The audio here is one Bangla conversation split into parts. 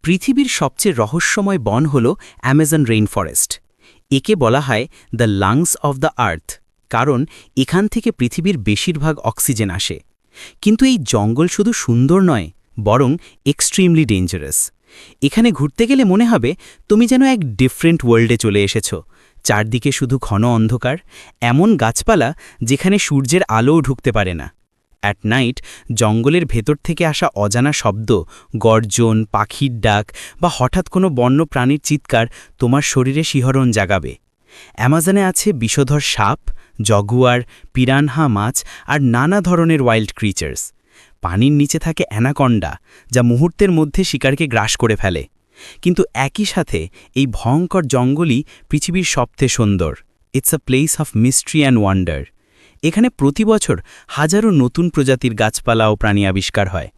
পৃথিবীর সবচেয়ে রহস্যময় বন হল অ্যামাজন রেইনফরেস্ট। একে বলা হয় the lungs of the earth, কারণ এখান থেকে পৃথিবীর বেশিরভাগ অক্সিজেন আসে। কিন্তু এই জঙ্গল শুধু সুন্দর নয়, বরং এক্সট্রিমলি ডেঞ্জারাস। এখানে ঘুরতে গেলে মনে হবে তুমি যেন এক ডিফারেন্ট ওয়ার্ল্ডে চলে এসেছো। চারদিকে শুধু ঘন অন্ধকার, এমন গাছপালা যেখানে সূর্যের আলোও ঢুকতে পারে না। অ্যাট নাইট জঙ্গলের ভেতর থেকে আসা অজানা শব্দ, গর্জন, পাখির ডাক বা হঠাৎ কোনো বন্য প্রাণীর চিৎকার তোমার শরীরে শিহরণ জাগাবে। অ্যামাজনে আছে বিষধর সাপ, জগুয়ার, পিরানহা মাছ আর নানা ধরনের ওয়াইল্ড ক্রিচার্স। পানির নিচে থাকে অ্যানাকন্ডা, যা মুহূর্তের মধ্যে শিকারকে গ্রাস করে ফেলে। কিন্তু একই সাথে এই ভয়ঙ্কর জঙ্গলই পৃথিবীর সবচেয়ে সুন্দর। It's a place of mystery and wonder. এখানে প্রতি বছর হাজারো নতুন প্রজাতির গাছপালা ও প্রাণী আবিষ্কার হয়।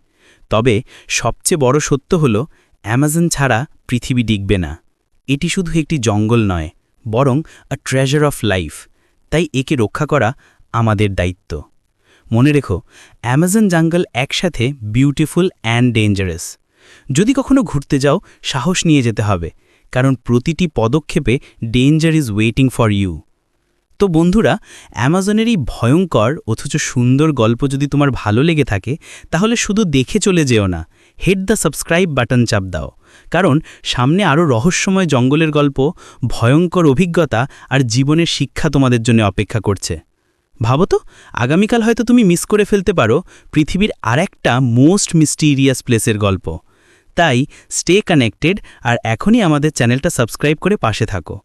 তবে সবচেয়ে বড় সত্য হল, অ্যামাজন ছাড়া পৃথিবী টিকবে না। এটি শুধু একটি জঙ্গল নয়, বরং আ ট্রেজার অফ লাইফ। তাই একে রক্ষা করা আমাদের দায়িত্ব। মনে রেখো, অ্যামাজন জঙ্গল একসাথে বিউটিফুল অ্যান্ড ডেঞ্জারাস। যদি কখনো ঘুরতে যাও, সাহস নিয়ে যেতে হবে, কারণ প্রতিটি পদক্ষেপে danger is waiting for you. তো বন্ধুরা, অ্যামাজনের এই ভয়ঙ্কর অথচ সুন্দর গল্প যদি তোমার ভালো লেগে থাকে, তাহলে শুধু দেখে চলে যেও না, হিট দ্য সাবস্ক্রাইব বাটন চাপ দাও। কারণ সামনে আরও রহস্যময় জঙ্গলের গল্প, ভয়ঙ্কর অভিজ্ঞতা আর জীবনের শিক্ষা তোমাদের জন্য অপেক্ষা করছে। ভাবো তো, আগামীকাল হয়তো তুমি মিস করে ফেলতে পারো পৃথিবীর আরেকটা মোস্ট মিস্টিরিয়াস প্লেসের গল্প। তাই স্টে কানেক্টেড আর এখনই আমাদের চ্যানেলটা সাবস্ক্রাইব করে পাশে থাকো।